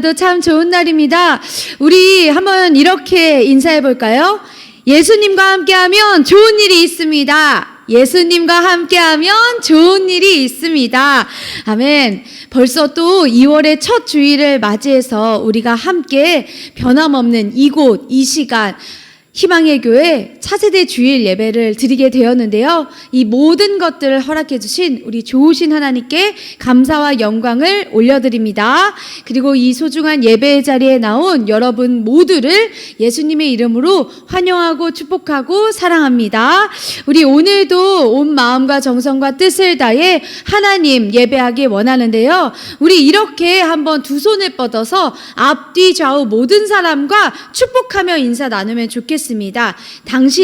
오늘도 참 좋은 날입니다. 우리 한번 이렇게 인사해 볼까요? 예수님과 함께하면 좋은 일이 있습니다. 예수님과 함께하면 좋은 일이 있습니다. 아멘. 벌써 또 2월의 첫 주일을 맞이해서 우리가 함께 변함없는 이곳, 이 시간 희망의 교회 차세대 주일 예배를 드리게 되었는데요. 이 모든 것들을 허락해 주신 우리 좋으신 하나님께 감사와 영광을 올려드립니다. 그리고 이 소중한 예배의 자리에 나온 여러분 모두를 예수님의 이름으로 환영하고 축복하고 사랑합니다. 우리 오늘도 온 마음과 정성과 뜻을 다해 하나님 예배하기 원하는데요. 우리 이렇게 한번 두 손을 뻗어서 앞뒤 좌우 모든 사람과 축복하며 인사 나누면 좋겠습니다. 당신은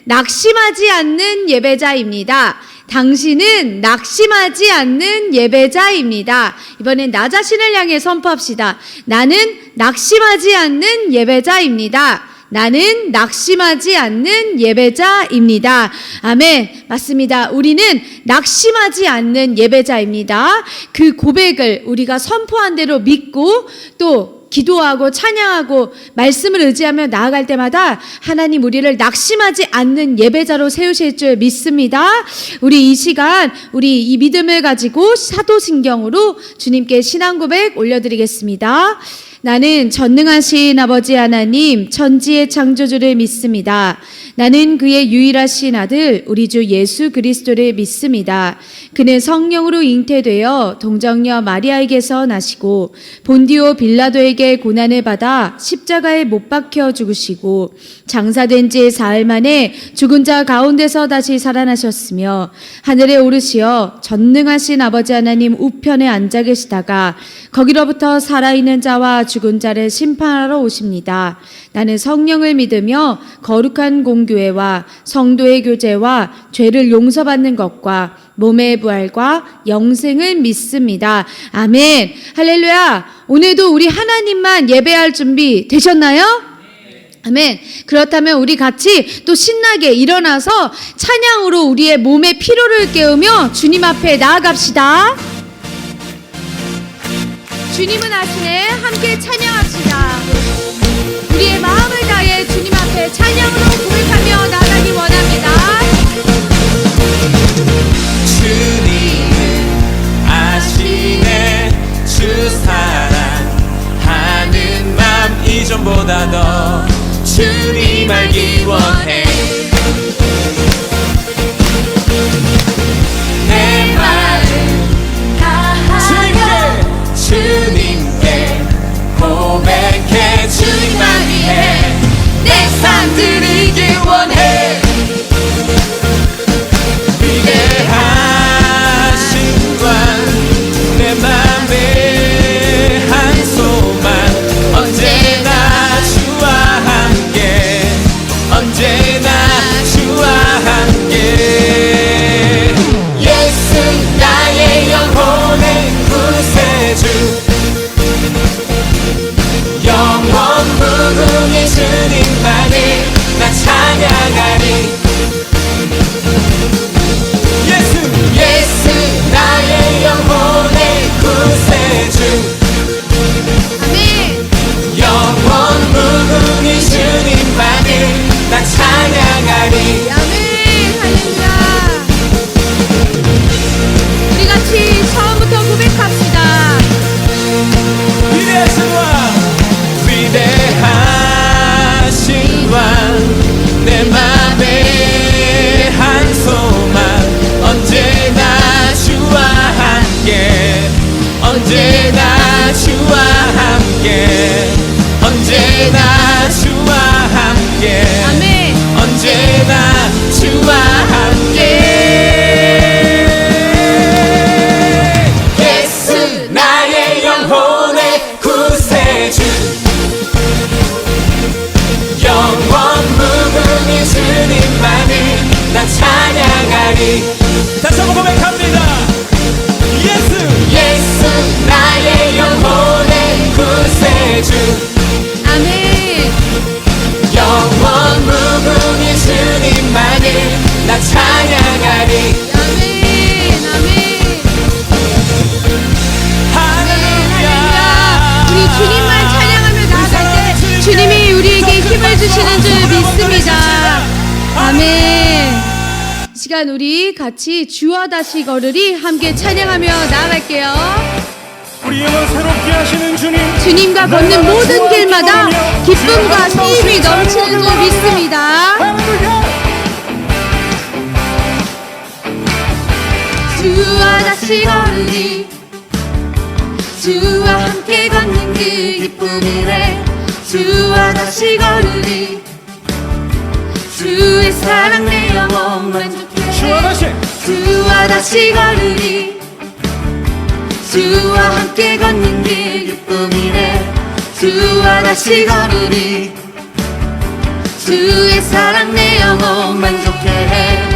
낙심하지 않는 예배자입니다. 당신은 낙심하지 않는 예배자입니다. 이번엔 나 자신을 향해 선포합시다. 나는 낙심하지 않는 예배자입니다. 나는 낙심하지 않는 예배자입니다. 아멘. 맞습니다. 우리는 낙심하지 않는 예배자입니다. 그 고백을 우리가 선포한 대로 믿고 또 기도하고 찬양하고 말씀을 의지하며 나아갈 때마다 하나님 우리를 낙심하지 않는 예배자로 세우실 줄 믿습니다. 우리 이 시간 우리 이 믿음을 가지고 사도신경으로 주님께 신앙 고백 올려드리겠습니다. 나는 전능하신 아버지 하나님 천지의 창조주를 믿습니다. 나는 그의 유일하신 아들 우리 주 예수 그리스도를 믿습니다. 그는 성령으로 잉태되어 동정녀 마리아에게서 나시고 본디오 빌라도에게 고난을 받아 십자가에 못 박혀 죽으시고 장사된 지 사흘 만에 죽은 자 가운데서 다시 살아나셨으며 하늘에 오르시어 전능하신 아버지 하나님 우편에 앉아 계시다가 거기로부터 살아있는 자와 죽은 자를 심판하러 오십니다. 나는 성령을 믿으며 거룩한 공교회와 성도의 교제와 죄를 용서받는 것과 몸의 부활과 영생을 믿습니다. 아멘. 할렐루야. 오늘도 우리 하나님만 예배할 준비 되셨나요? 아멘. 그렇다면 우리 같이 또 신나게 일어나서 찬양으로 우리의 몸의 피로를 깨우며 주님 앞에 나아갑시다. 주님은 하시네. 함께 찬양합시다. 우리의 마음을 다해 주님 앞에 찬양으로 고백하며 나가기 원합니다. 주님은 아시네. 주 사랑하는 맘 이전보다 더 주님 알기 원해. 내 마음 다하여 주님께 고백해. 주님만 위해 내 삶 드리기 원해. 위대하신 관 내 맘의 한 소망 언제나 주와 함께 언제나 주와 함께. 예수 나의 영혼의 구세주 영원 무궁의 주님만을 나 찬양하리. 예수 나의 영혼의 구세주 아멘. 영원 무궁의 주님만을 나 찬양하리. 아멘. 할렐루야. 우리 같이 처음부터 고백합시다. 위대하신 왕 위대하신 왕 내 맘의 한 소망 언제나 주와 함께 언제나 주와 함께 언제나 주와 함께 아멘. 언제나 주와 함께. 예수 나의 영혼의 구세주 영원 무궁의 주님만을 나 찬양하리. 다시 한번 고백합니다. 예수 나의 영혼의 구세주 아멘. 시간 우리 같이 주와 다시 걸으리 함께 찬양하며 나아갈게요. 우리 영혼 새롭게 하시는 주님, 주님과 걷는 모든 길마다 기쁨과 힘이 넘치는 줄 믿습니다. 할렐루야. 주와 다시 걸으리 주와 함께 걷는 그 기쁨이래 주와 다시 걸으리 주의 사랑 내 영혼 만족해 주와 다시 주와 다시 걸으리 주와 함께 걷는 길 기쁨이래 주와 다시 걸으리 주의 사랑 내 영혼 만족해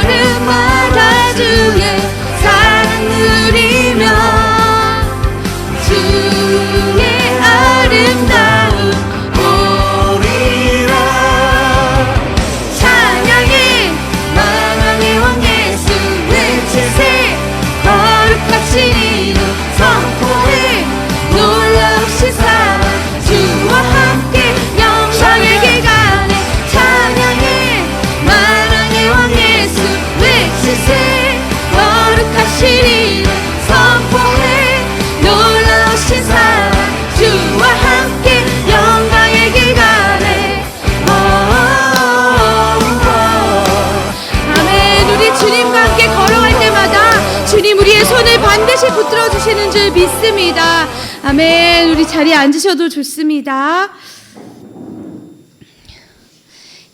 걸음마다 주의 사랑 누리며 주의 아름다움 보리라 찬양해 만왕의 왕 예수 외치세 거룩하신 이름 선포해 놀라우신 사랑 주와 함께 영광의 길 가네 찬양해 만왕의 왕 예수 외치세 거룩하신 이름 선포해 놀라우신 사랑 주와 함께 영광의 길 가네 아멘. 우리 주님과 함께 걸어갈 때마다 주님 우리의 손을 반드시 붙들어 주시는 줄 믿습니다. 아멘. 우리 자리에 앉으셔도 좋습니다.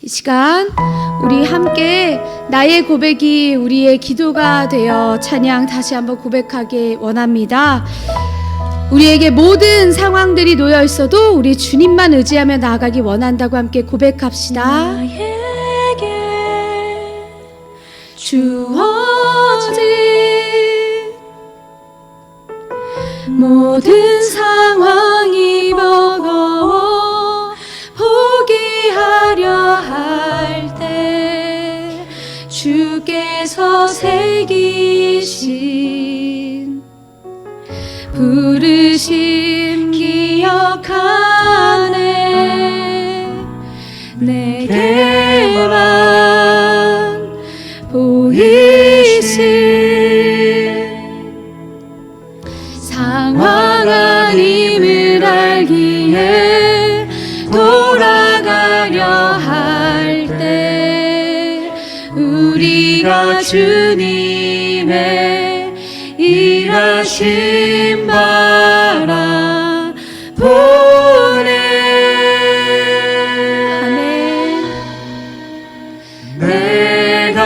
이 시간 우리 함께 나의 고백이 우리의 기도가 되어 찬양 다시 한번 고백하기 원합니다. 우리에게 모든 상황들이 놓여 있어도 우리 주님만 의지하며 나아가기 원한다고 함께 고백합시다. 나에게 주어진 모든 상황이 버거워 포기하려 할 때 주께서 새기신 부르심 기억하네 내게만 보이신 상황 아님을 알기에 돌아가려 할 때 우리가 주님의 일하심 바라 보네 아멘. 내가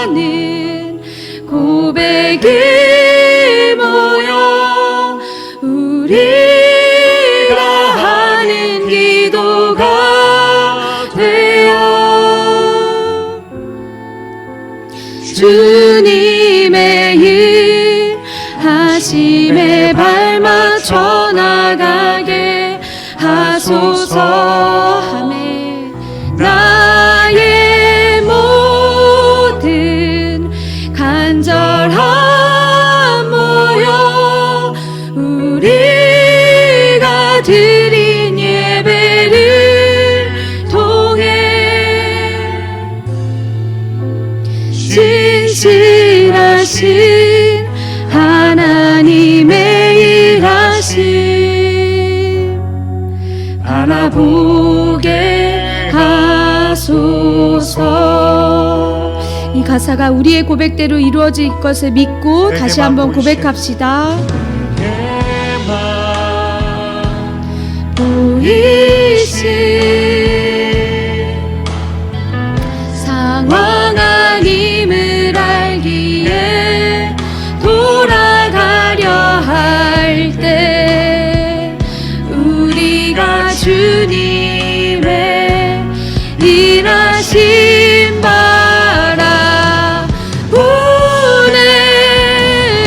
하는 고백이 모여 우리가 하는 기도가 되어 주님의 일 하심에 발맞춰 나가게 하소서 아멘. 나의 모든 간절함 모여 우리가 드린 예배를 통해 진실하신 하나님의 일하심 알아보게 하소서. 이 가사가 우리의 고백대로 이루어질 것을 믿고 다시 한번 고백합시다. 보이신 상황 아님을 알기에 돌아가려 할 때 우리가 주님의 일하심 바라 보네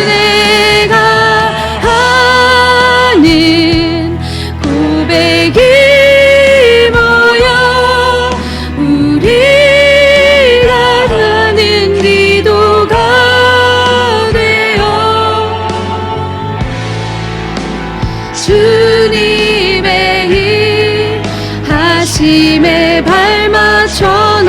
내가 하는 고백이 모여 우리가 하는 기도가 되어 주님의 일 하심에 발맞춰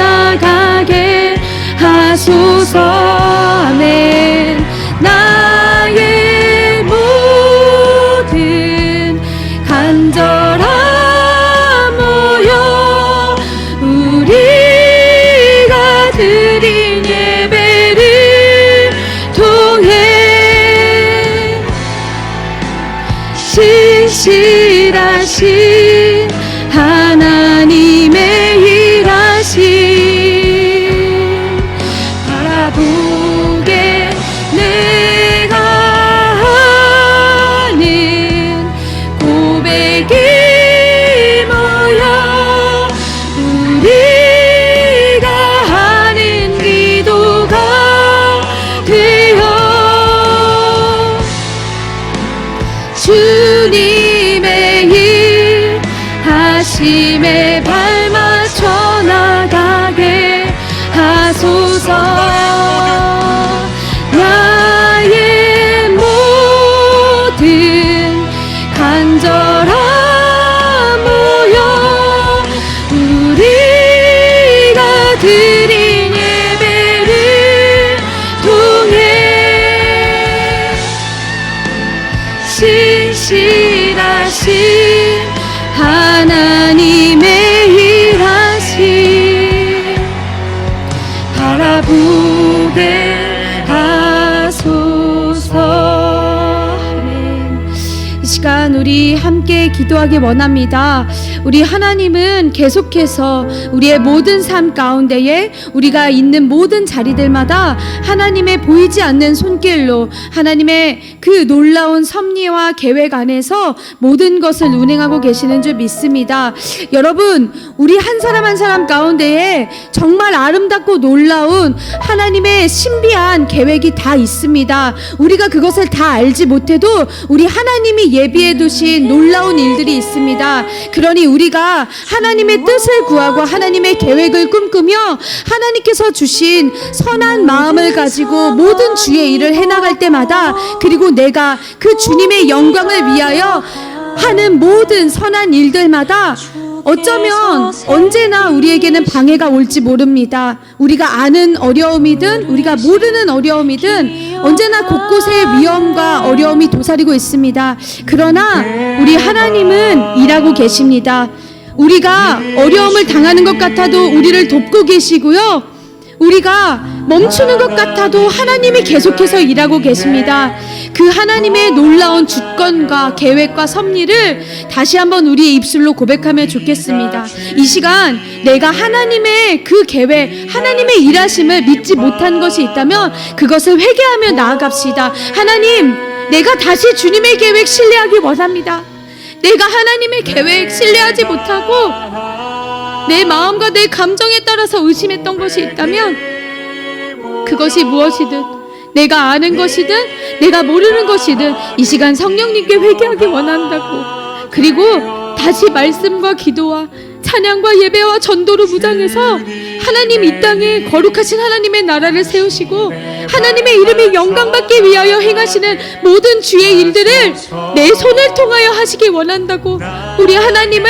신실하신 하나님의 일하심 바라보게 내가 하는 고백이 모여 우리가 하는 기도가 되어 주님의 일 하심에 발맞춰 나가게 하소서. 나의 모든 간절함 모여 우리가 드린 예배를 통해 신실하신 하나님의 일하심 바라보게 하소서. 아멘. 이 시간 우리 함께 기도하기 원합니다. 우리 하나님은 계속해서 우리의 모든 삶 가운데에 우리가 있는 모든 자리들마다 하나님의 보이지 않는 손길로 하나님의 그 놀라운 섭리와 계획 안에서 모든 것을 운행하고 계시는 줄 믿습니다. 여러분, 우리 한 사람 한 사람 가운데에 정말 아름답고 놀라운 하나님의 신비한 계획이 다 있습니다. 우리가 그것을 다 알지 못해도 우리 하나님이 예비해 두신 놀라운 일들이 있습니다. 그러니 우리가 하나님의 뜻을 구하고 하나님의 계획을 꿈꾸며 하나님께서 주신 선한 마음을 가지고 모든 주의 일을 해나갈 때마다, 그리고 내가 그 주님의 영광을 위하여 하는 모든 선한 일들마다 어쩌면 언제나 우리에게는 방해가 올지 모릅니다. 우리가 아는 어려움이든 우리가 모르는 어려움이든 언제나 곳곳에 위험과 어려움이 도사리고 있습니다. 그러나 우리 하나님은 일하고 계십니다. 우리가 어려움을 당하는 것 같아도 우리를 돕고 계시고요, 우리가 멈추는 것 같아도 하나님이 계속해서 일하고 계십니다. 그 하나님의 놀라운 주권과 계획과 섭리를 다시 한번 우리의 입술로 고백하면 좋겠습니다. 이 시간 내가 하나님의 그 계획, 하나님의 일하심을 믿지 못한 것이 있다면 그것을 회개하며 나아갑시다. 하나님, 내가 다시 주님의 계획 신뢰하기 원합니다. 내가 하나님의 계획 신뢰하지 못하고 내 마음과 내 감정에 따라서 의심했던 것이 있다면 그것이 무엇이든, 내가 아는 것이든 내가 모르는 것이든 이 시간 성령님께 회개하기 원한다고, 그리고 다시 말씀과 기도와 찬양과 예배와 전도로 무장해서 하나님 이 땅에 거룩하신 하나님의 나라를 세우시고 하나님의 이름이 영광받기 위하여 행하시는 모든 주의 일들을 내 손을 통하여 하시기 원한다고, 우리 하나님을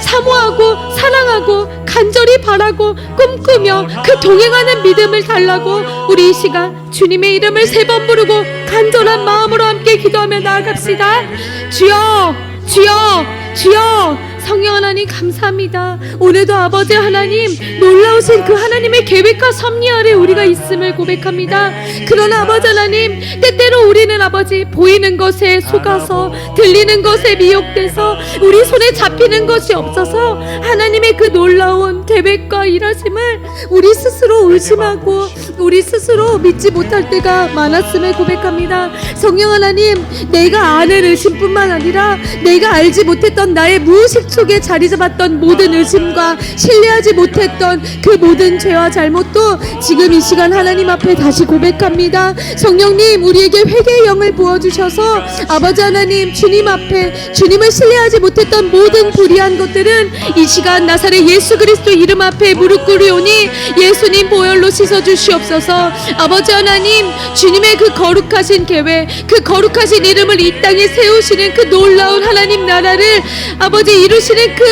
사모하고 사랑하고 간절히 바라고 꿈꾸며 그 동행하는 믿음을 달라고 우리 이 시간 주님의 이름을 3번 부르고 간절한 마음으로 함께 기도하며 나아갑시다. 주여, 주여, 주여. 성령 하나님 감사합니다. 오늘도 아버지 하나님 놀라우신 그 하나님의 계획과 섭리 아래 우리가 있음을 고백합니다. 그러나 아버지 하나님, 때때로 우리는 아버지 보이는 것에 속아서 들리는 것에 미혹돼서 우리 손에 잡히는 것이 없어서 하나님의 그 놀라운 계획과 일하심을 우리 스스로 의심하고 우리 스스로 믿지 못할 때가 많았음을 고백합니다. 성령 하나님, 내가 아는 의심뿐만 아니라 내가 알지 못했던 나의 무의식 속에 자리 잡았던 모든 의심과 신뢰하지 못했던 그 모든 죄와 잘못도 지금 이 시간 하나님 앞에 다시 고백합니다. 성령님, 우리에게 회개의 영을 부어주셔서 아버지 하나님, 주님 앞에 주님을 신뢰하지 못했던 모든 불의한 것들은 이 시간 나사렛 예수 그리스도 이름 앞에 무릎 꿇으오니 예수님 보혈로 씻어주시옵소서. 아버지 하나님, 주님의 그 거룩하신 계획, 그 거룩하신 이름을 이 땅에 세우시는 그 놀라운 하나님 나라를 아버지 이루시는 그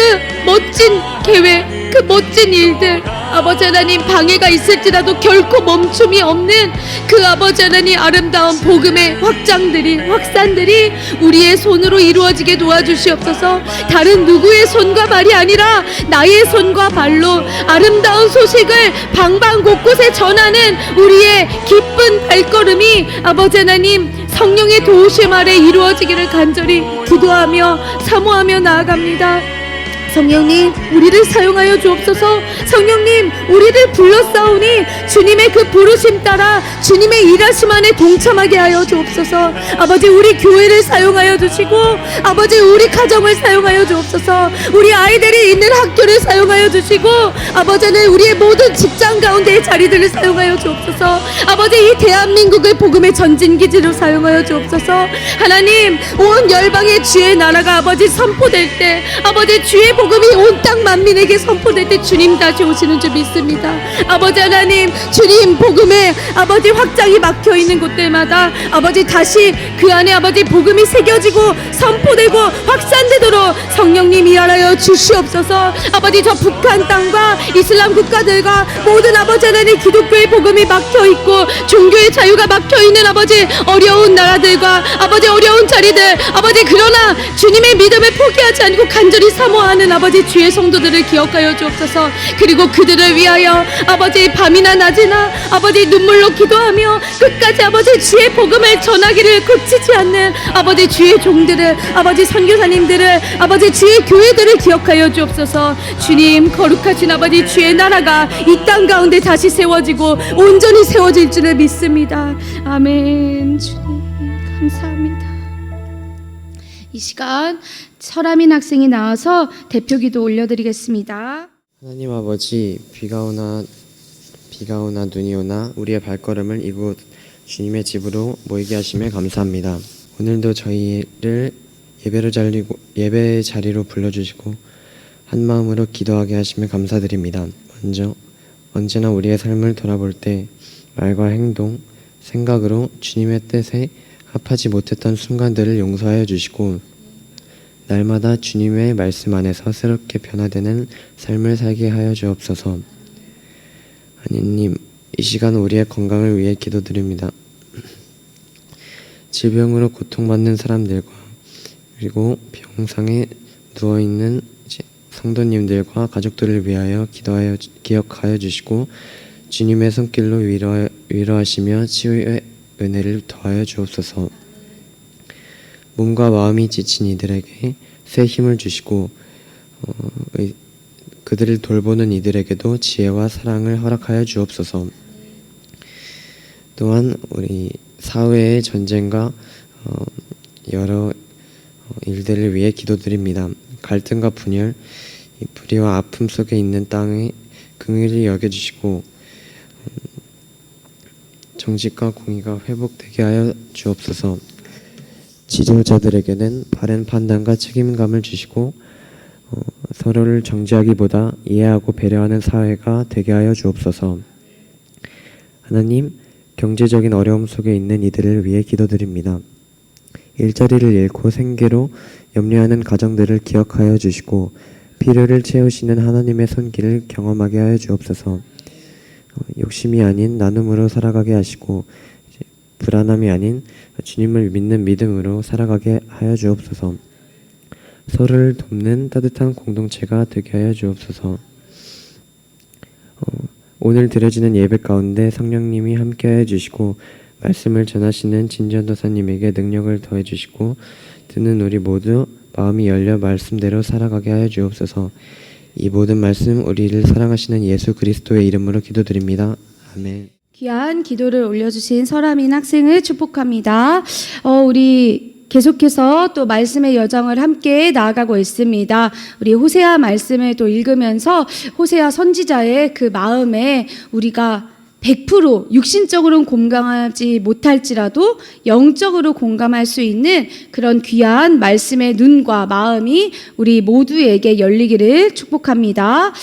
멋진 계획, 그 멋진 일들, 아버지 하나님 방해가 있을지라도 결코 멈춤이 없는 그 아버지 하나님 아름다운 복음의 확산들이 우리의 손으로 이루어지게 도와주시옵소서. 다른 누구의 손과 발이 아니라 나의 손과 발로 아름다운 소식을 방방 곳곳에 전하는 우리의 기쁜 발걸음이 아버지 하나님 성령의 도우심 아래 이루어지기를 간절히 기도하며 사모하며 나아갑니다. 성령님, 우리를 사용하여 주옵소서. 성령님, 우리를 불렀사오니 주님의 그 부르심 따라 주님의 일하심 안에 동참하게 하여 주옵소서. 아버지, 우리 교회를 사용하여 주시고, 아버지, 우리 가정을 사용하여 주옵소서. 우리 아이들이 있는 학교를 사용하여 주시고, 아버지는 우리의 모든 직장 가운데의 자리들을 사용하여 주옵소서. 아버지, 이 대한민국을 복음의 전진기지로 사용하여 주옵소서. 하나님, 온 열방의 주의 나라가 아버지 선포될 때, 아버지 주의 복음이 온 땅 만민에게 선포될 때 주님 다시 오시는 줄 믿습니다. 아버지 하나님, 주님 복음에 아버지 확장이 막혀 있는 곳들마다 아버지 다시 그 안에 아버지 복음이 새겨지고 선포되고 확산되도록 성령님 일하여 주시옵소서. 아버지, 저 북한 땅과 이슬람 국가들과 모든 아버지 하나님 기독교의 복음이 막혀 있고 종교의 자유가 막혀 있는 아버지 어려운 나라들과 아버지 어려운 자리들, 아버지 그러나 주님의 믿음을 포기하지 않고 간절히 사모하는 아버지 주의 성도들을 기억하여 주옵소서. 그리고 그들을 위하여 아버지 밤이나 낮이나 아버지 눈물로 기도하며 끝까지 아버지 주의 복음을 전하기를 그치지 않는 아버지 주의 종들을, 아버지 선교사님들을, 아버지 주의 교회들을 기억하여 주옵소서. 주님, 거룩하신 아버지 주의 나라가 이 땅 가운데 다시 세워지고 온전히 세워질 줄을 믿습니다. 아멘. 주님 감사합니다. 이 시간 설아민 학생이 나와서 대표기도 올려드리겠습니다. 하나님 아버지, 비가 오나 눈이 오나 우리의 발걸음을 이곳 주님의 집으로 모이게 하심에 감사합니다. 오늘도 저희를 예배 자리로 불러주시고 한 마음으로 기도하게 하심에 감사드립니다. 언제나 우리의 삶을 돌아볼 때 말과 행동, 생각으로 주님의 뜻에 합하지 못했던 순간들을 용서하여 주시고 날마다 주님의 말씀 안에서 새롭게 변화되는 삶을 살게 하여 주옵소서. 하나님, 이 시간 우리의 건강을 위해 기도드립니다. 질병으로 고통받는 사람들과 그리고 병상에 누워있는 성도님들과 가족들을 위하여 기억하여 주시고 주님의 손길로 위로하시며 치유의 은혜를 더하여 주옵소서. 몸과 마음이 지친 이들에게 새 힘을 주시고 그들을 돌보는 이들에게도 지혜와 사랑을 허락하여 주옵소서. 또한 우리 사회의 전쟁과 여러 일들을 위해 기도드립니다. 갈등과 분열, 불의와 아픔 속에 있는 땅에 긍휼히 여겨주시고 정직과 공의가 회복되게 하여 주옵소서. 지도자들에게는 바른 판단과 책임감을 주시고 서로를 정죄하기보다 이해하고 배려하는 사회가 되게 하여 주옵소서. 하나님, 경제적인 어려움 속에 있는 이들을 위해 기도드립니다. 일자리를 잃고 생계로 염려하는 가정들을 기억하여 주시고 필요를 채우시는 하나님의 손길을 경험하게 하여 주옵소서. 욕심이 아닌 나눔으로 살아가게 하시고 불안함이 아닌 주님을 믿는 믿음으로 살아가게 하여 주옵소서. 서로를 돕는 따뜻한 공동체가 되게 하여 주옵소서. 오늘 드려지는 예배 가운데 성령님이 함께하여 주시고 말씀을 전하시는 진전도사님에게 능력을 더해 주시고 듣는 우리 모두 마음이 열려 말씀대로 살아가게 하여 주옵소서. 이 모든 말씀 우리를 사랑하시는 예수 그리스도의 이름으로 기도드립니다. 아멘. 귀한 기도를 올려주신 설아민 학생을 축복합니다. 우리 계속해서 또 말씀의 여정을 함께 나아가고 있습니다. 우리 호세아 말씀을 또 읽으면서 호세아 선지자의 그 마음에 우리가 100% 육신적으로는 공감하지 못할지라도 영적으로 공감할 수 있는 그런 귀한 말씀의 눈과 마음이 우리 모두에게 열리기를 축복합니다.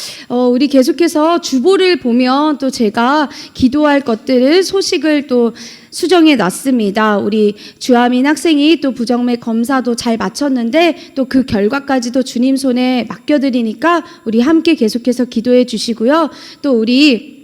우리 계속해서 주보를 보면 또 제가 기도할 것들을 소식을 또 수정해 놨습니다. 우리 주하민 학생이 또 부정맥 검사도 잘 마쳤는데 또 그 결과까지도 주님 손에 맡겨드리니까 우리 함께 계속해서 기도해 주시고요. 또 우리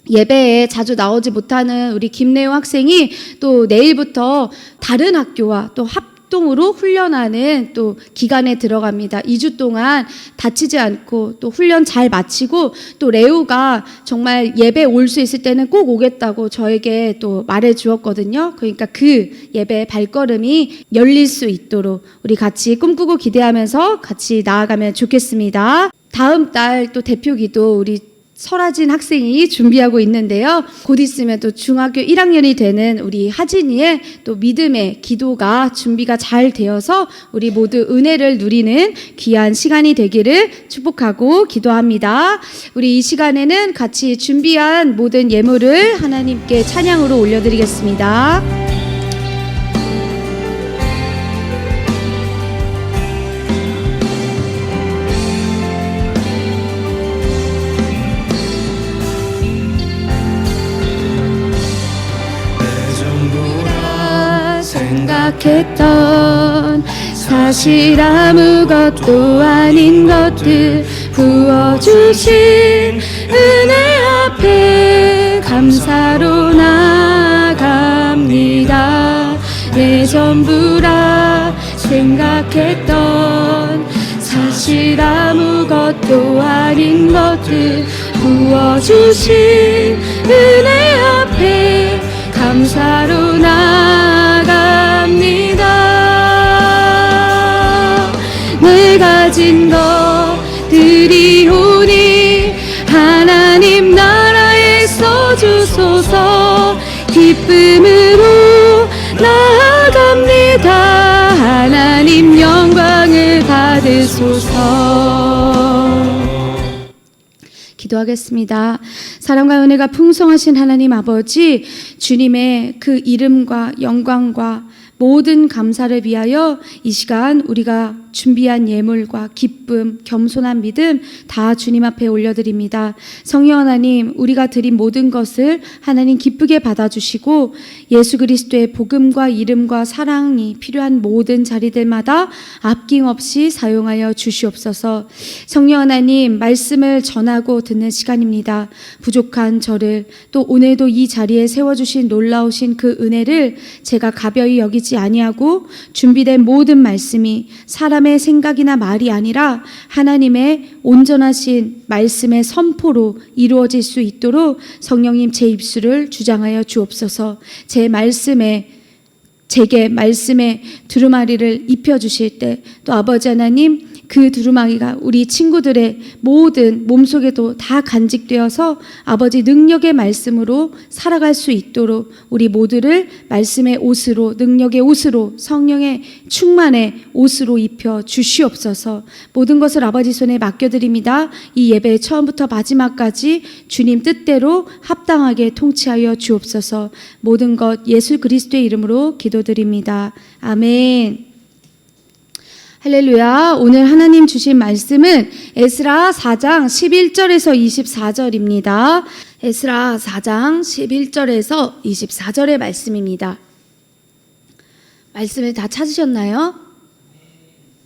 예배에 자주 나오지 못하는 우리 김래우 학생이 또 내일부터 다른 학교와 또 합동으로 훈련하는 또 기간에 들어갑니다. 2주 동안 다치지 않고 또 훈련 잘 마치고 또 레우가 정말 예배 올 수 있을 때는 꼭 오겠다고 저에게 또 말해 주었거든요. 그러니까 그 예배 발걸음이 열릴 수 있도록 우리 같이 꿈꾸고 기대하면서 같이 나아가면 좋겠습니다. 다음 달 또 대표기도 우리 설아진 학생이 준비하고 있는데요. 곧 있으면 또 중학교 1학년이 되는 우리 하진이의 또 믿음의 기도가 준비가 잘 되어서 우리 모두 은혜를 누리는 귀한 시간이 되기를 축복하고 기도합니다. 우리 이 시간에는 같이 준비한 모든 예물을 하나님께 찬양으로 올려드리겠습니다. 생각했던 사실 아무것도 아닌 것들 부어주신 은혜 앞에 감사로 나갑니다. 내 전부라 생각했던 사실 아무것도 아닌 것들 부어주신 은혜 앞에 감사로 나갑니다. 내 가진 것들이 오니 하나님 나라에 써주소서. 기쁨으로 나아갑니다. 하나님 영광을 받으소서. 기도하겠습니다. 사랑과 은혜가 풍성하신 하나님 아버지, 주님의 그 이름과 영광과 모든 감사를 위하여 이 시간 우리가 준비한 예물과 기쁨, 겸손한 믿음 다 주님 앞에 올려드립니다. 성령 하나님, 우리가 드린 모든 것을 하나님 기쁘게 받아주시고 예수 그리스도의 복음과 이름과 사랑이 필요한 모든 자리들마다 아낌없이 사용하여 주시옵소서. 성령 하나님, 말씀을 전하고 듣는 시간입니다. 부족한 저를 또 오늘도 이 자리에 세워주신 놀라우신 그 은혜를 제가 가벼이 여기지 아니하고 준비된 모든 말씀이 사람의 생각이나 말이 아니라 하나님의 온전하신 말씀의 선포로 이루어질 수 있도록 성령님 제 입술을 주장하여 주옵소서. 제게 말씀의 두루마리를 입혀주실 때 또 아버지 하나님, 그 두루마리가 우리 친구들의 모든 몸속에도 다 간직되어서 아버지 능력의 말씀으로 살아갈 수 있도록 우리 모두를 말씀의 옷으로, 능력의 옷으로, 성령의 충만의 옷으로 입혀 주시옵소서. 모든 것을 아버지 손에 맡겨드립니다. 이 예배 처음부터 마지막까지 주님 뜻대로 합당하게 통치하여 주옵소서. 모든 것 예수 그리스도의 이름으로 기도드립니다. 아멘. 할렐루야. 오늘 하나님 주신 말씀은 에스라 4장 11절에서 24절입니다. 에스라 4장 11절에서 24절의 말씀입니다. 말씀을 다 찾으셨나요?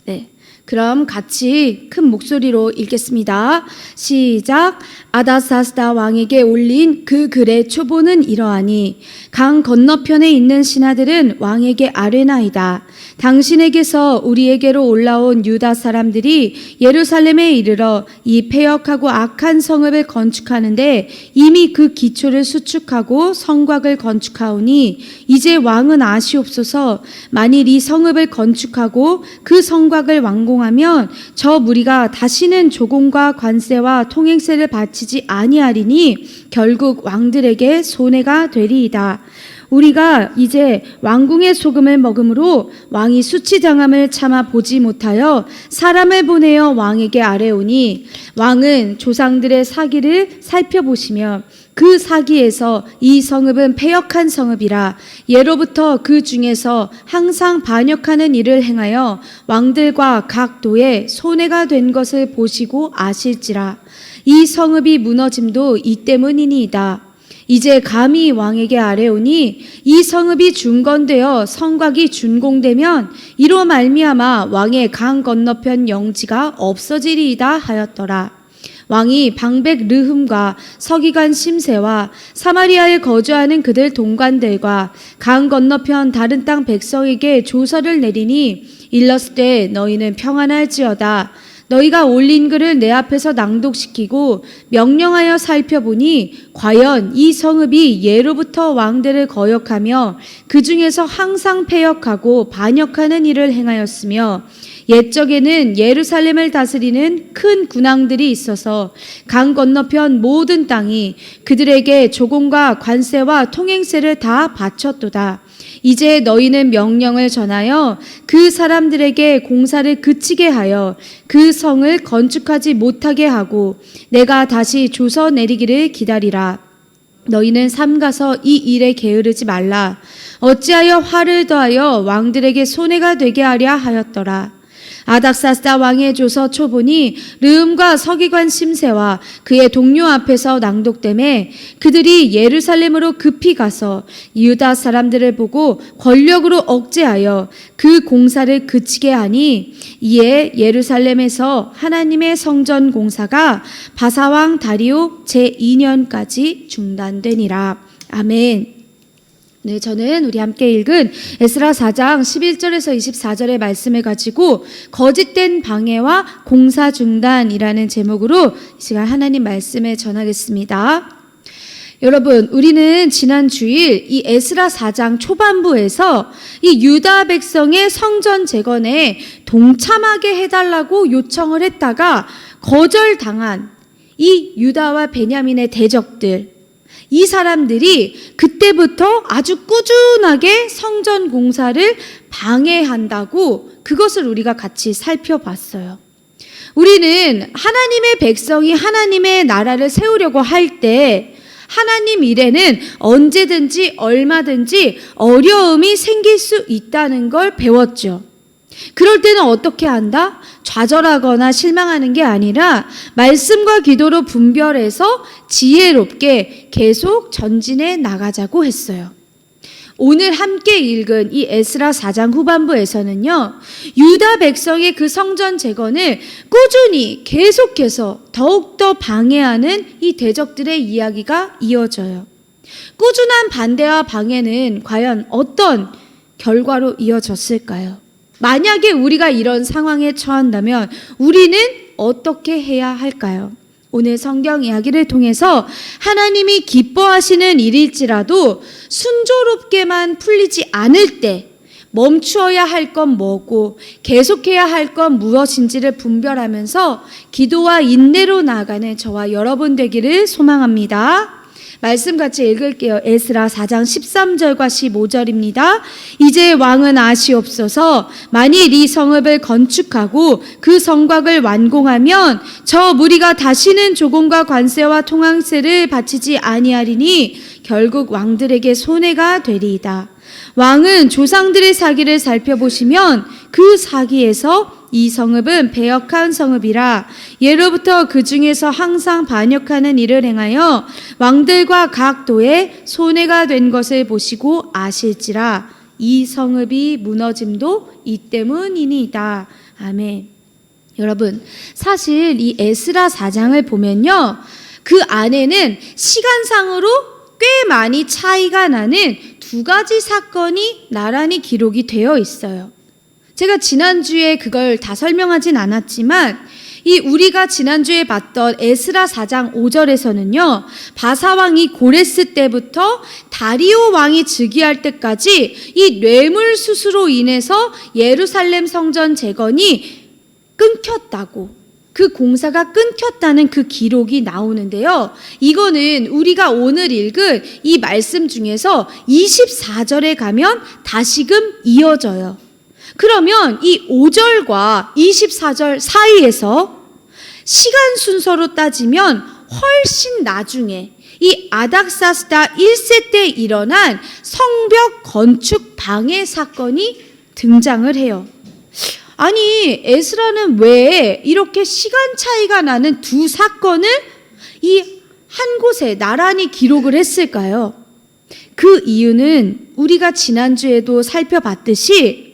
네. 그럼 같이 큰 목소리로 읽겠습니다. 시작. 아다사스다 왕에게 올린 그 글의 초보는 이러하니 강 건너편에 있는 신하들은 왕에게 아뢰나이다. 당신에게서 우리에게로 올라온 유다 사람들이 예루살렘에 이르러 이 패역하고 악한 성읍을 건축하는데 이미 그 기초를 수축하고 성곽을 건축하오니 이제 왕은 아시옵소서. 만일 이 성읍을 건축하고 그 성곽을 완공하면 저 무리가 다시는 조공과 관세와 통행세를 바치지 아니하리니 결국 왕들에게 손해가 되리이다. 우리가 이제 왕궁의 소금을 먹음으로 왕이 수치당함을 참아 보지 못하여 사람을 보내어 왕에게 아뢰오니 왕은 조상들의 사기를 살펴보시며 그 사기에서 이 성읍은 패역한 성읍이라 예로부터 그 중에서 항상 반역하는 일을 행하여 왕들과 각 도에 손해가 된 것을 보시고 아실지라. 이 성읍이 무너짐도 이 때문이니이다. 이제 감히 왕에게 아뢰오니 이 성읍이 중건되어 성곽이 준공되면 이로 말미암아 왕의 강 건너편 영지가 없어지리이다 하였더라. 왕이 방백 르흠과 서기관 심세와 사마리아에 거주하는 그들 동관들과 강 건너편 다른 땅 백성에게 조서를 내리니 일렀을 때 너희는 평안할지어다. 너희가 올린 글을 내 앞에서 낭독시키고 명령하여 살펴보니 과연 이 성읍이 예로부터 왕들을 거역하며 그 중에서 항상 패역하고 반역하는 일을 행하였으며 옛적에는 예루살렘을 다스리는 큰 군왕들이 있어서 강 건너편 모든 땅이 그들에게 조공과 관세와 통행세를 다 바쳤도다. 이제 너희는 명령을 전하여 그 사람들에게 공사를 그치게 하여 그 성을 건축하지 못하게 하고 내가 다시 조서 내리기를 기다리라. 너희는 삼가서 이 일에 게으르지 말라. 어찌하여 화를 더하여 왕들에게 손해가 되게 하랴 하였더라. 아닥사스다 왕의 조서 초본이 르흠과 서기관 심세와 그의 동료 앞에서 낭독되매 그들이 예루살렘으로 급히 가서 유다 사람들을 보고 권력으로 억제하여 그 공사를 그치게 하니 이에 예루살렘에서 하나님의 성전 공사가 바사왕 다리오 제2년까지 중단되니라. 아멘. 네, 저는 우리 함께 읽은 에스라 4장 11절에서 24절의 말씀을 가지고 거짓된 방해와 공사 중단이라는 제목으로 이 시간 하나님 말씀을 전하겠습니다. 여러분, 우리는 지난 주일 이 에스라 4장 초반부에서 이 유다 백성의 성전 재건에 동참하게 해달라고 요청을 했다가 거절당한 이 유다와 베냐민의 대적들, 이 사람들이 그때부터 아주 꾸준하게 성전 공사를 방해한다고 그것을 우리가 같이 살펴봤어요. 우리는 하나님의 백성이 하나님의 나라를 세우려고 할 때 하나님 일에는 언제든지 얼마든지 어려움이 생길 수 있다는 걸 배웠죠. 그럴 때는 어떻게 한다? 좌절하거나 실망하는 게 아니라 말씀과 기도로 분별해서 지혜롭게 계속 전진해 나가자고 했어요. 오늘 함께 읽은 이 에스라 4장 후반부에서는요, 유다 백성의 그 성전 재건을 꾸준히 계속해서 더욱더 방해하는 이 대적들의 이야기가 이어져요. 꾸준한 반대와 방해는 과연 어떤 결과로 이어졌을까요? 만약에 우리가 이런 상황에 처한다면 우리는 어떻게 해야 할까요? 오늘 성경 이야기를 통해서 하나님이 기뻐하시는 일일지라도 순조롭게만 풀리지 않을 때 멈추어야 할 건 뭐고 계속해야 할 건 무엇인지를 분별하면서 기도와 인내로 나아가는 저와 여러분 되기를 소망합니다. 말씀 같이 읽을게요. 에스라 4장 13절과 15절입니다. 이제 왕은 아시옵소서. 만일 이 성읍을 건축하고 그 성곽을 완공하면 저 무리가 다시는 조공과 관세와 통항세를 바치지 아니하리니 결국 왕들에게 손해가 되리이다. 왕은 조상들의 사기를 살펴보시면 그 사기에서 이 성읍은 배역한 성읍이라 예로부터 그 중에서 항상 반역하는 일을 행하여 왕들과 각 도에 손해가 된 것을 보시고 아실지라 이 성읍이 무너짐도 이 때문이니이다. 아멘. 여러분, 사실 이 에스라 4장을 보면요, 그 안에는 시간상으로 꽤 많이 차이가 나는 두 가지 사건이 나란히 기록이 되어 있어요. 제가 지난주에 그걸 다 설명하진 않았지만 이 우리가 지난주에 봤던 에스라 4장 5절에서는요, 바사왕이 고레스 때부터 다리오 왕이 즉위할 때까지 이 뇌물수수로 인해서 예루살렘 성전 재건이 끊겼다고, 그 공사가 끊겼다는 그 기록이 나오는데요. 이거는 우리가 오늘 읽은 이 말씀 중에서 24절에 가면 다시금 이어져요. 그러면 이 5절과 24절 사이에서 시간 순서로 따지면 훨씬 나중에 이 아닥사스다 1세 때 일어난 성벽 건축 방해 사건이 등장을 해요. 아니, 에스라는 왜 이렇게 시간 차이가 나는 두 사건을 이 한 곳에 나란히 기록을 했을까요? 그 이유는 우리가 지난주에도 살펴봤듯이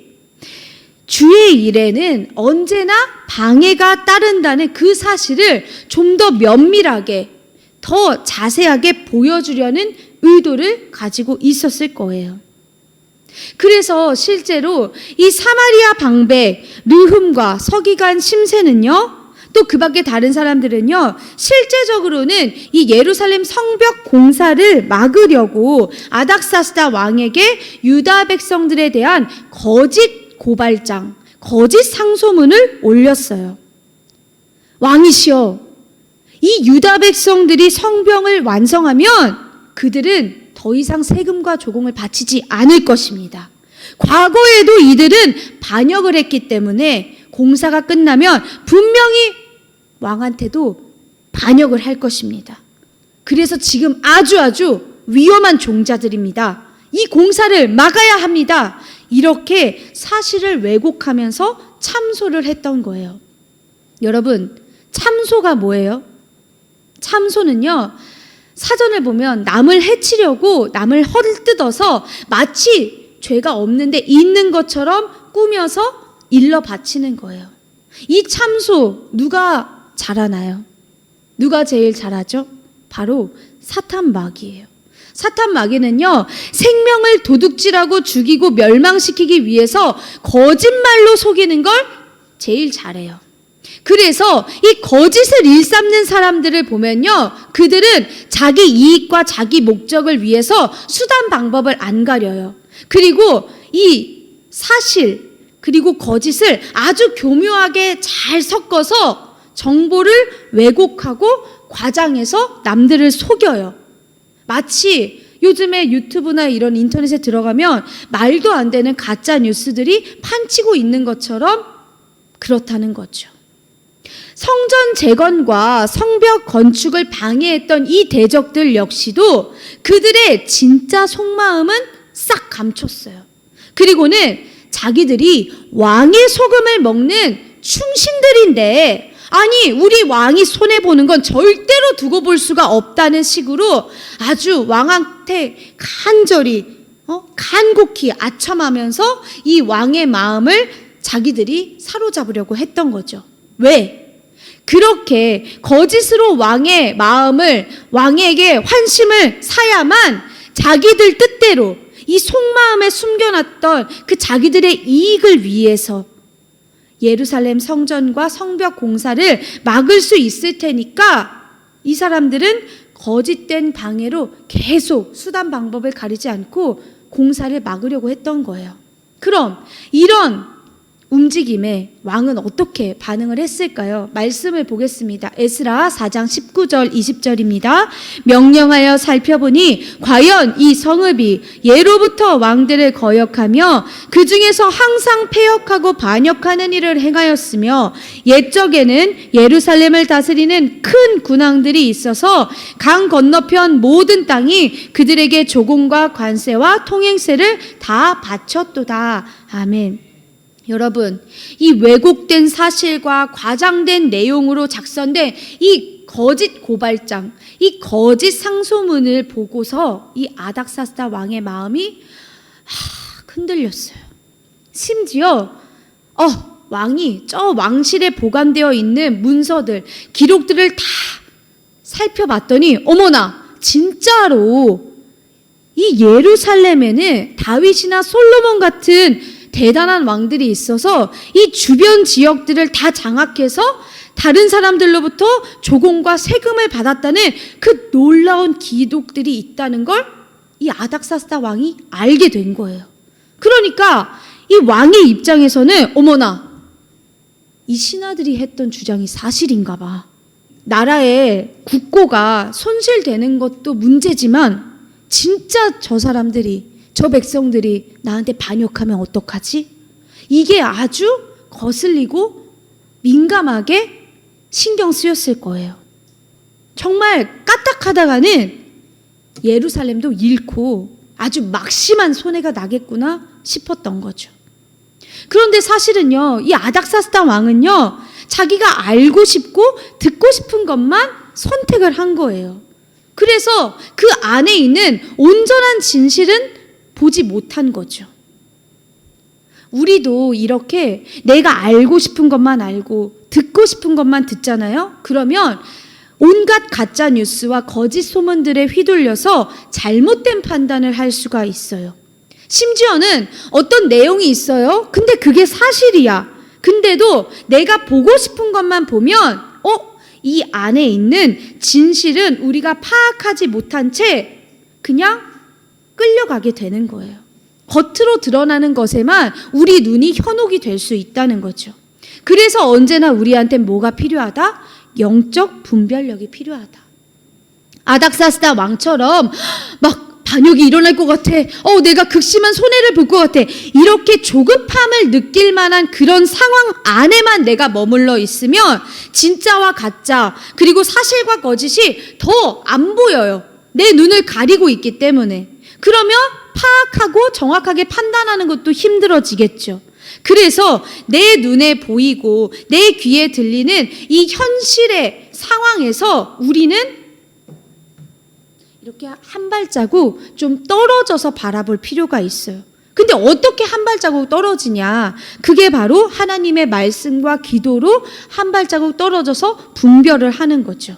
주의 일에는 언제나 방해가 따른다는 그 사실을 좀 더 면밀하게, 더 자세하게 보여주려는 의도를 가지고 있었을 거예요. 그래서 실제로 이 사마리아 방백 르흠과 서기관 심새는요, 또 그 밖에 다른 사람들은요, 실제적으로는 이 예루살렘 성벽 공사를 막으려고 아닥사스다 왕에게 유다 백성들에 대한 거짓 고발장, 거짓 상소문을 올렸어요. 왕이시여, 이 유다 백성들이 성벽을 완성하면 그들은 더 이상 세금과 조공을 바치지 않을 것입니다. 과거에도 이들은 반역을 했기 때문에 공사가 끝나면 분명히 왕한테도 반역을 할 것입니다. 그래서 지금 아주 위험한 종자들입니다. 이 공사를 막아야 합니다. 이렇게 사실을 왜곡하면서 참소를 했던 거예요. 여러분, 참소가 뭐예요? 참소는요, 사전을 보면 남을 해치려고 남을 허를 뜯어서 마치 죄가 없는데 있는 것처럼 꾸며서 일러 바치는 거예요. 이 참소 누가 잘하나요? 누가 제일 잘하죠? 바로 사탄 마귀예요. 사탄 마귀는요, 생명을 도둑질하고 죽이고 멸망시키기 위해서 거짓말로 속이는 걸 제일 잘해요. 그래서 이 거짓을 일삼는 사람들을 보면요, 그들은 자기 이익과 자기 목적을 위해서 수단 방법을 안 가려요. 그리고 이 사실 그리고 거짓을 아주 교묘하게 잘 섞어서 정보를 왜곡하고 과장해서 남들을 속여요. 마치 요즘에 유튜브나 이런 인터넷에 들어가면 말도 안 되는 가짜 뉴스들이 판치고 있는 것처럼 그렇다는 거죠. 성전 재건과 성벽 건축을 방해했던 이 대적들 역시도 그들의 진짜 속마음은 싹 감췄어요. 그리고는 자기들이 왕의 소금을 먹는 충신들인데, 아니 우리 왕이 손해보는 건 절대로 두고 볼 수가 없다는 식으로 아주 왕한테 간절히 간곡히 아첨하면서 이 왕의 마음을 자기들이 사로잡으려고 했던 거죠. 왜? 그렇게 거짓으로 왕의 마음을, 왕에게 환심을 사야만 자기들 뜻대로 이 속마음에 숨겨놨던 그 자기들의 이익을 위해서 예루살렘 성전과 성벽 공사를 막을 수 있을 테니까 이 사람들은 거짓된 방해로 계속 수단 방법을 가리지 않고 공사를 막으려고 했던 거예요. 그럼 이런 움직임에 왕은 어떻게 반응을 했을까요? 말씀을 보겠습니다. 에스라 4장 19절 20절입니다. 명령하여 살펴보니 과연 이 성읍이 예로부터 왕들을 거역하며 그 중에서 항상 패역하고 반역하는 일을 행하였으며 옛적에는 예루살렘을 다스리는 큰 군왕들이 있어서 강 건너편 모든 땅이 그들에게 조공과 관세와 통행세를 다 바쳤도다. 아멘. 여러분, 이 왜곡된 사실과 과장된 내용으로 작성된 이 거짓 고발장, 이 거짓 상소문을 보고서 이 아닥사스다 왕의 마음이 흔들렸어요. 심지어 왕이 저 왕실에 보관되어 있는 문서들, 기록들을 다 살펴봤더니 어머나, 진짜로 이 예루살렘에는 다윗이나 솔로몬 같은 대단한 왕들이 있어서 이 주변 지역들을 다 장악해서 다른 사람들로부터 조공과 세금을 받았다는 그 놀라운 기록들이 있다는 걸 이 아닥사스다 왕이 알게 된 거예요. 그러니까 이 왕의 입장에서는 어머나, 이 신하들이 했던 주장이 사실인가 봐. 나라의 국고가 손실되는 것도 문제지만 진짜 저 사람들이, 저 백성들이 나한테 반역하면 어떡하지? 이게 아주 거슬리고 민감하게 신경 쓰였을 거예요. 정말 까딱하다가는 예루살렘도 잃고 아주 막심한 손해가 나겠구나 싶었던 거죠. 그런데 사실은요, 이 아닥사스다 왕은요, 자기가 알고 싶고 듣고 싶은 것만 선택을 한 거예요. 그래서 그 안에 있는 온전한 진실은 보지 못한 거죠. 우리도 이렇게 내가 알고 싶은 것만 알고 듣고 싶은 것만 듣잖아요. 그러면 온갖 가짜 뉴스와 거짓 소문들에 휘둘려서 잘못된 판단을 할 수가 있어요. 심지어는 어떤 내용이 있어요. 근데 그게 사실이야. 근데도 내가 보고 싶은 것만 보면 이 안에 있는 진실은 우리가 파악하지 못한 채 그냥 끌려가게 되는 거예요. 겉으로 드러나는 것에만 우리 눈이 현혹이 될 수 있다는 거죠. 그래서 언제나 우리한테 뭐가 필요하다? 영적 분별력이 필요하다. 아닥사스다 왕처럼 막 반역이 일어날 것 같아. 내가 극심한 손해를 볼 것 같아. 이렇게 조급함을 느낄 만한 그런 상황 안에만 내가 머물러 있으면 진짜와 가짜 그리고 사실과 거짓이 더 안 보여요. 내 눈을 가리고 있기 때문에. 그러면 파악하고 정확하게 판단하는 것도 힘들어지겠죠. 그래서 내 눈에 보이고 내 귀에 들리는 이 현실의 상황에서 우리는 이렇게 한 발자국 좀 떨어져서 바라볼 필요가 있어요. 근데 어떻게 한 발자국 떨어지냐? 그게 바로 하나님의 말씀과 기도로 한 발자국 떨어져서 분별을 하는 거죠.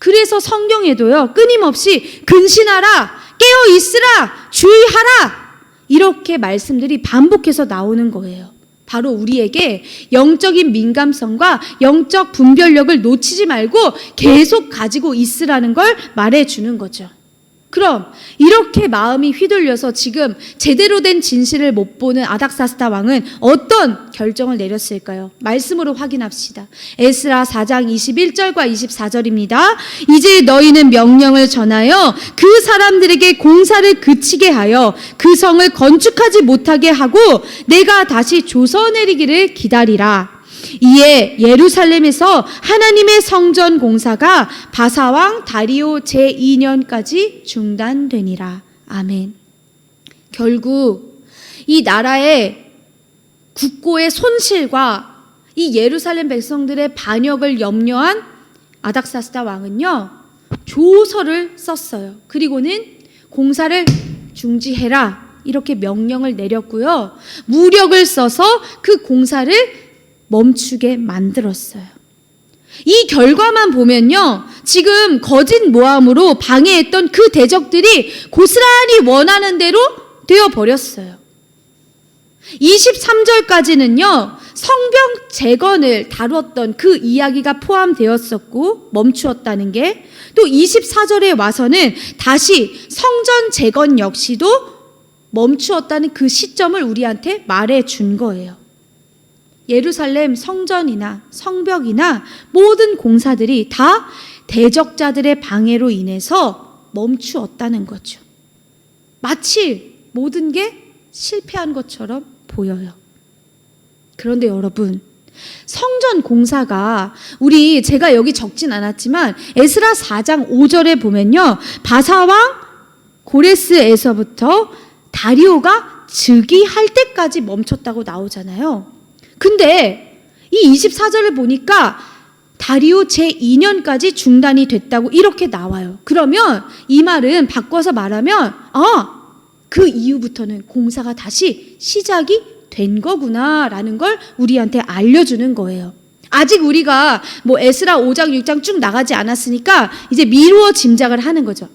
그래서 성경에도요, 끊임없이 근신하라, 깨어 있으라, 주의하라, 이렇게 말씀들이 반복해서 나오는 거예요. 바로 우리에게 영적인 민감성과 영적 분별력을 놓치지 말고 계속 가지고 있으라는 걸 말해주는 거죠. 그럼 이렇게 마음이 휘둘려서 지금 제대로 된 진실을 못 보는 아닥사스다 왕은 어떤 결정을 내렸을까요? 말씀으로 확인합시다. 에스라 4장 21절과 24절입니다. 이제 너희는 명령을 전하여 그 사람들에게 공사를 그치게 하여 그 성을 건축하지 못하게 하고 내가 다시 조서 내리기를 기다리라. 이에 예루살렘에서 하나님의 성전 공사가 바사왕 다리오 제2년까지 중단되니라. 아멘. 결국 이 나라의 국고의 손실과 이 예루살렘 백성들의 반역을 염려한 아닥사스다 왕은요, 조서를 썼어요. 그리고는 공사를 중지해라 이렇게 명령을 내렸고요, 무력을 써서 그 공사를 멈추게 만들었어요. 이 결과만 보면요, 지금 거짓 모함으로 방해했던 그 대적들이 고스란히 원하는 대로 되어버렸어요. 23절까지는요, 성벽 재건을 다뤘던 그 이야기가 포함되었었고 멈추었다는 게, 또 24절에 와서는 다시 성전 재건 역시도 멈추었다는 그 시점을 우리한테 말해준 거예요. 예루살렘 성전이나 성벽이나 모든 공사들이 다 대적자들의 방해로 인해서 멈추었다는 거죠. 마치 모든 게 실패한 것처럼 보여요. 그런데 여러분, 성전 공사가 제가 여기 적진 않았지만 에스라 4장 5절에 보면요, 바사왕 고레스에서부터 다리오가 즉위할 때까지 멈췄다고 나오잖아요. 근데 이 24절을 보니까 다리오 제2년까지 중단이 됐다고 이렇게 나와요. 그러면 이 말은 바꿔서 말하면 그 이후부터는 공사가 다시 시작이 된 거구나라는 걸 우리한테 알려주는 거예요. 아직 우리가 에스라 5장 6장 쭉 나가지 않았으니까 이제 미루어 짐작을 하는 거죠.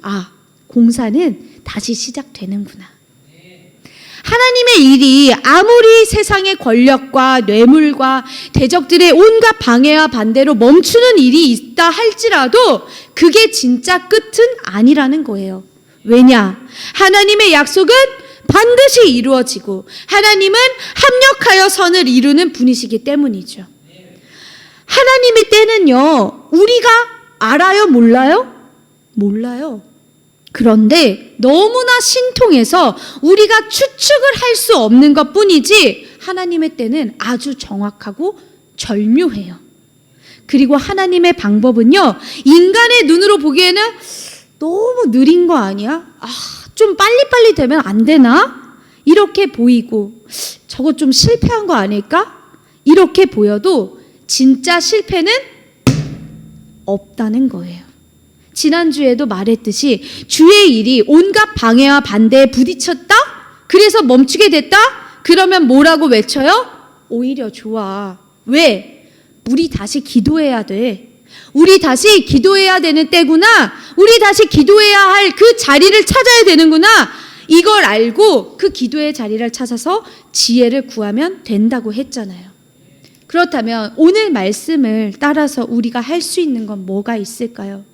공사는 다시 시작되는구나. 하나님의 일이 아무리 세상의 권력과 뇌물과 대적들의 온갖 방해와 반대로 멈추는 일이 있다 할지라도 그게 진짜 끝은 아니라는 거예요. 왜냐? 하나님의 약속은 반드시 이루어지고 하나님은 합력하여 선을 이루는 분이시기 때문이죠. 하나님의 때는요, 우리가 알아요? 몰라요? 몰라요. 그런데 너무나 신통해서 우리가 추측을 할 수 없는 것 뿐이지 하나님의 때는 아주 정확하고 절묘해요. 그리고 하나님의 방법은요, 인간의 눈으로 보기에는 너무 느린 거 아니야? 좀 빨리빨리 되면 안 되나? 이렇게 보이고, 저거 좀 실패한 거 아닐까? 이렇게 보여도 진짜 실패는 없다는 거예요. 지난주에도 말했듯이 주의 일이 온갖 방해와 반대에 부딪혔다? 그래서 멈추게 됐다? 그러면 뭐라고 외쳐요? 오히려 좋아. 왜? 우리 다시 기도해야 돼. 우리 다시 기도해야 되는 때구나. 우리 다시 기도해야 할 그 자리를 찾아야 되는구나. 이걸 알고 그 기도의 자리를 찾아서 지혜를 구하면 된다고 했잖아요. 그렇다면 오늘 말씀을 따라서 우리가 할 수 있는 건 뭐가 있을까요?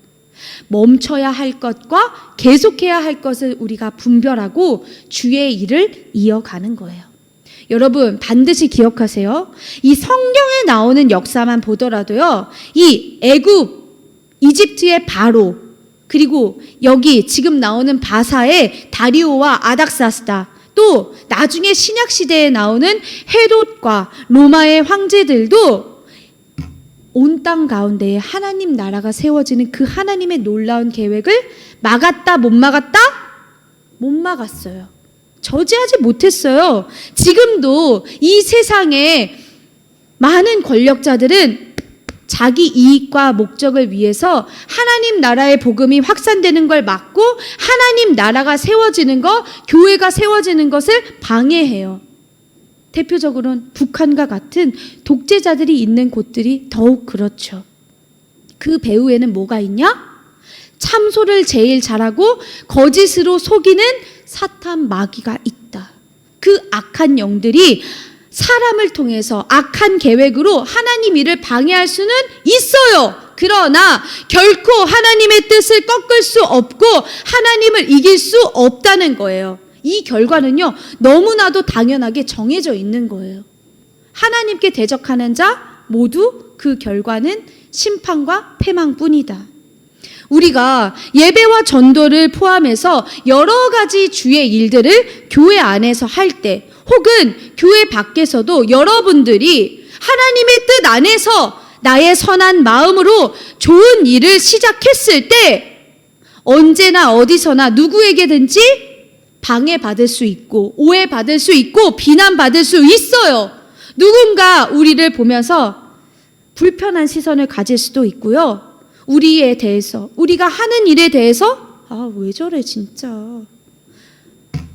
멈춰야 할 것과 계속해야 할 것을 우리가 분별하고 주의 일을 이어가는 거예요. 여러분 반드시 기억하세요. 이 성경에 나오는 역사만 보더라도요. 이 애굽, 이집트의 바로, 그리고 여기 지금 나오는 바사의 다리오와 아닥사스다, 또 나중에 신약시대에 나오는 헤롯과 로마의 황제들도 온 땅 가운데에 하나님 나라가 세워지는 그 하나님의 놀라운 계획을 막았다, 못 막았다? 못 막았어요. 저지하지 못했어요. 지금도 이 세상에 많은 권력자들은 자기 이익과 목적을 위해서 하나님 나라의 복음이 확산되는 걸 막고 하나님 나라가 세워지는 것, 교회가 세워지는 것을 방해해요. 대표적으로는 북한과 같은 독재자들이 있는 곳들이 더욱 그렇죠. 그 배후에는 뭐가 있냐? 참소를 제일 잘하고 거짓으로 속이는 사탄 마귀가 있다. 그 악한 영들이 사람을 통해서 악한 계획으로 하나님 일을 방해할 수는 있어요. 그러나 결코 하나님의 뜻을 꺾을 수 없고 하나님을 이길 수 없다는 거예요. 이 결과는요, 너무나도 당연하게 정해져 있는 거예요. 하나님께 대적하는 자 모두 그 결과는 심판과 패망뿐이다. 우리가 예배와 전도를 포함해서 여러 가지 주의 일들을 교회 안에서 할 때, 혹은 교회 밖에서도 여러분들이 하나님의 뜻 안에서 나의 선한 마음으로 좋은 일을 시작했을 때 언제나 어디서나 누구에게든지 방해받을 수 있고 오해받을 수 있고 비난받을 수 있어요. 누군가 우리를 보면서 불편한 시선을 가질 수도 있고요. 우리에 대해서, 우리가 하는 일에 대해서 왜 저래 진짜,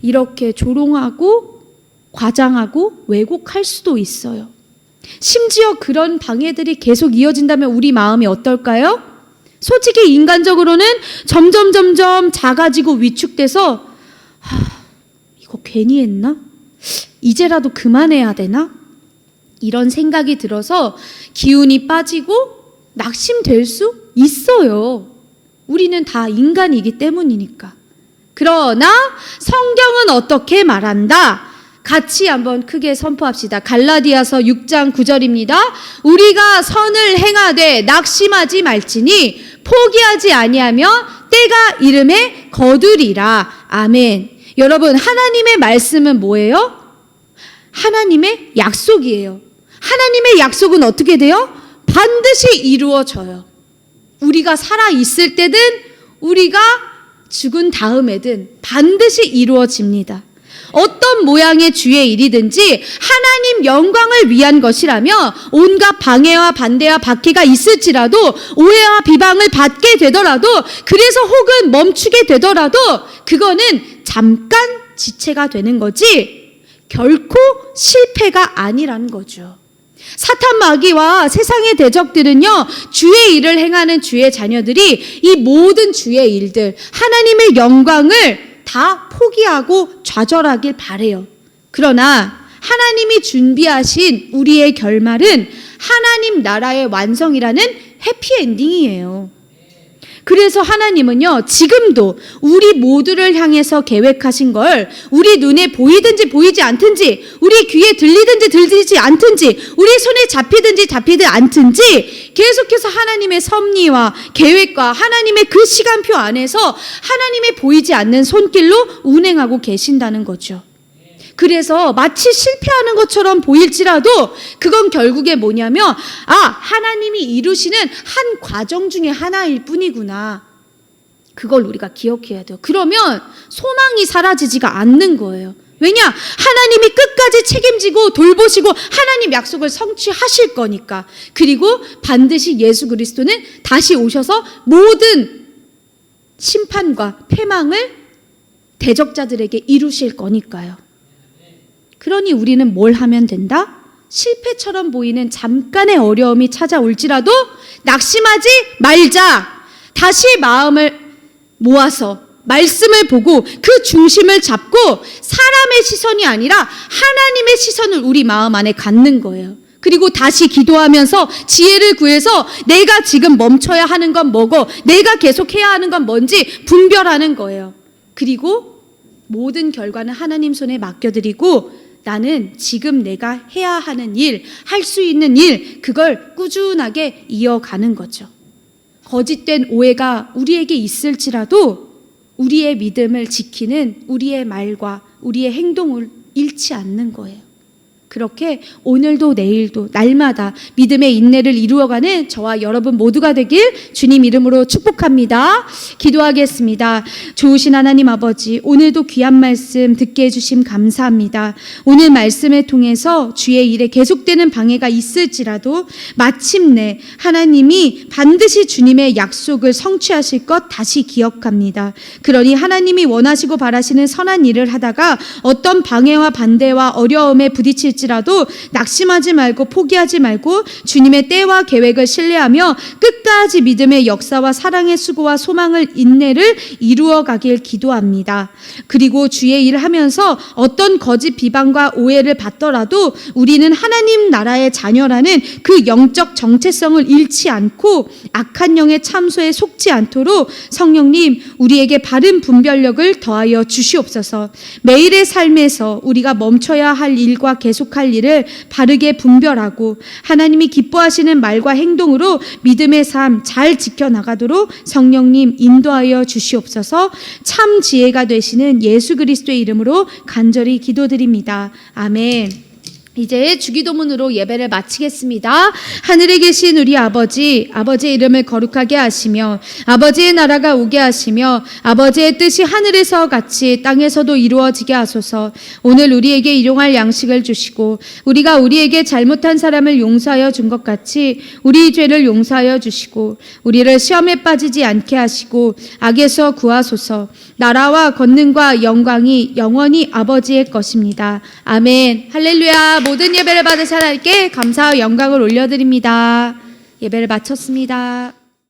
이렇게 조롱하고 과장하고 왜곡할 수도 있어요. 심지어 그런 방해들이 계속 이어진다면 우리 마음이 어떨까요? 솔직히 인간적으로는 점점 작아지고 위축돼서 이거 괜히 했나? 이제라도 그만해야 되나? 이런 생각이 들어서 기운이 빠지고 낙심될 수 있어요. 우리는 다 인간이기 때문이니까. 그러나 성경은 어떻게 말한다? 같이 한번 크게 선포합시다. 갈라디아서 6장 9절입니다. 우리가 선을 행하되 낙심하지 말지니 포기하지 아니하며 때가 이름에 거두리라. 아멘. 여러분, 하나님의 말씀은 뭐예요? 하나님의 약속이에요. 하나님의 약속은 어떻게 돼요? 반드시 이루어져요. 우리가 살아있을 때든 우리가 죽은 다음에든 반드시 이루어집니다. 어떤 모양의 주의 일이든지 하나님 영광을 위한 것이라며 온갖 방해와 반대와 박해가 있을지라도 오해와 비방을 받게 되더라도, 그래서 혹은 멈추게 되더라도 그거는 잠깐 지체가 되는 거지 결코 실패가 아니라는 거죠. 사탄 마귀와 세상의 대적들은요, 주의 일을 행하는 주의 자녀들이 이 모든 주의 일들, 하나님의 영광을 다 포기하고 좌절하길 바래요. 그러나 하나님이 준비하신 우리의 결말은 하나님 나라의 완성이라는 해피엔딩이에요. 그래서 하나님은요, 지금도 우리 모두를 향해서 계획하신 걸 우리 눈에 보이든지 보이지 않든지, 우리 귀에 들리든지 들리지 않든지, 우리 손에 잡히든지 잡히지 않든지 계속해서 하나님의 섭리와 계획과 하나님의 그 시간표 안에서 하나님의 보이지 않는 손길로 운행하고 계신다는 거죠. 그래서 마치 실패하는 것처럼 보일지라도 그건 결국에 뭐냐면, 하나님이 이루시는 한 과정 중에 하나일 뿐이구나. 그걸 우리가 기억해야 돼요. 그러면 소망이 사라지지가 않는 거예요. 왜냐? 하나님이 끝까지 책임지고 돌보시고 하나님 약속을 성취하실 거니까. 그리고 반드시 예수 그리스도는 다시 오셔서 모든 심판과 패망을 대적자들에게 이루실 거니까요. 그러니 우리는 뭘 하면 된다? 실패처럼 보이는 잠깐의 어려움이 찾아올지라도 낙심하지 말자. 다시 마음을 모아서 말씀을 보고 그 중심을 잡고 사람의 시선이 아니라 하나님의 시선을 우리 마음 안에 갖는 거예요. 그리고 다시 기도하면서 지혜를 구해서 내가 지금 멈춰야 하는 건 뭐고 내가 계속해야 하는 건 뭔지 분별하는 거예요. 그리고 모든 결과는 하나님 손에 맡겨드리고 나는 지금 내가 해야 하는 일, 할 수 있는 일, 그걸 꾸준하게 이어가는 거죠. 거짓된 오해가 우리에게 있을지라도 우리의 믿음을 지키는 우리의 말과 우리의 행동을 잃지 않는 거예요. 그렇게 오늘도 내일도 날마다 믿음의 인내를 이루어가는 저와 여러분 모두가 되길 주님 이름으로 축복합니다. 기도하겠습니다. 좋으신 하나님 아버지, 오늘도 귀한 말씀 듣게 해주심 감사합니다. 오늘 말씀을 통해서 주의 일에 계속되는 방해가 있을지라도 마침내 하나님이 반드시 주님의 약속을 성취하실 것 다시 기억합니다. 그러니 하나님이 원하시고 바라시는 선한 일을 하다가 어떤 방해와 반대와 어려움에 부딪힐 라도 낙심하지 말고 포기하지 말고 주님의 때와 계획을 신뢰하며 끝까지 믿음의 역사와 사랑의 수고와 소망을 인내를 이루어가길 기도합니다. 그리고 주의 일을 하면서 어떤 거짓 비방과 오해를 받더라도 우리는 하나님 나라의 자녀라는 그 영적 정체성을 잃지 않고 악한 영의 참소에 속지 않도록 성령님 우리에게 바른 분별력을 더하여 주시옵소서. 매일의 삶에서 우리가 멈춰야 할 일과 계속할 일을 바르게 분별하고 하나님이 기뻐하시는 말과 행동으로 믿음의 삶 잘 지켜나가도록 성령님 인도하여 주시옵소서. 참 지혜가 되시는 예수 그리스도의 이름으로 간절히 기도드립니다. 아멘. 이제 주기도문으로 예배를 마치겠습니다. 하늘에 계신 우리 아버지, 아버지의 이름을 거룩하게 하시며 아버지의 나라가 오게 하시며 아버지의 뜻이 하늘에서 같이 땅에서도 이루어지게 하소서. 오늘 우리에게 일용할 양식을 주시고 우리가 우리에게 잘못한 사람을 용서하여 준 것 같이 우리 죄를 용서하여 주시고 우리를 시험에 빠지지 않게 하시고 악에서 구하소서. 나라와 권능과 영광이 영원히 아버지의 것입니다. 아멘. 할렐루야. 모든 예배를 받으신 하나님께 감사와 영광을 올려드립니다. 예배를 마쳤습니다.